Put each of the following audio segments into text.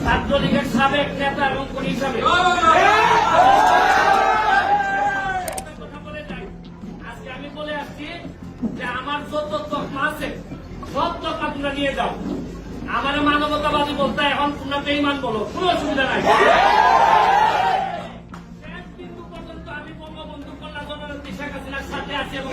ছাত্রলীগের সাবেক নেতা এবং কর্মী হিসাবে কথা বলে যাই। আজকে আমি বলে আসছি যে আমার যত তকমা আছে সব তকমা তোমরা নিয়ে যাও। আমার মানবতাবাদী বলতে এখন তোমরা বেঈমান বলো, কোনো অসুবিধা নাই। শেষ বিন্দু পর্যন্ত আমি বঙ্গবন্ধু কন্যা জননেত্রী শেখ হাসিনার সাথে আছি এবং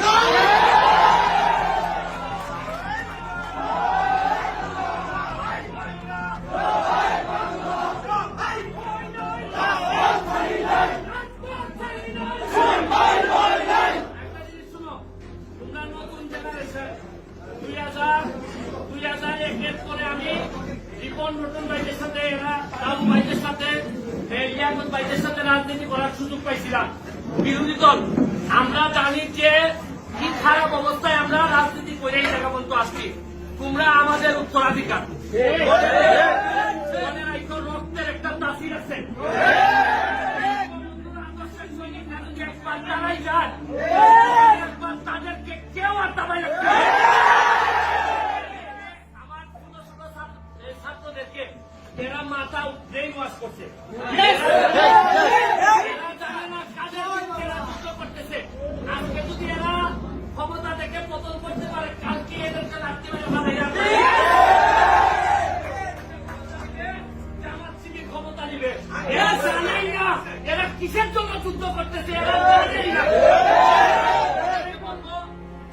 রাজনীতি করার সুযোগ পাইছিলাম। বিরোধী দল আমরা জানি যে কি খারাপ অবস্থায় আমরা রাজনীতি করে এই জায়গা পর্যন্ত আসছি। তোমরা আমাদের উত্তরাধিকার, রক্তের একটা তাসির আছে। একবার তারাই যান, একবার তাদেরকে কেউ আর দাবাই রাখতে আমার ছোট ছোট ছাত্রদেরকে এরা মাথা ব্রেইন ওয়াশ করছে। আজকে যদি এরা ক্ষমতা থেকে পতন করতে পারে, কালকে এদেরকে রাখতে পারে জামাত শিবির ক্ষমতা নিবে। এরা জানেই না এরা কিসের জন্য যুদ্ধ করতেছে, এরা জানেই না।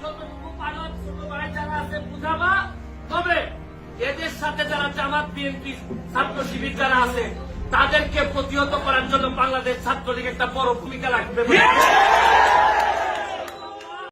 যতটুকু পারো ছোট ভাই যারা আছে বুঝাবা। তবে এদের সাথে যারা জামাত বিএনপি ছাত্র শিবির যারা আছে তাদেরকে প্রতিহত করার জন্য বাংলাদেশ ছাত্রলীগ একটা বড় ভূমিকা রাখবে।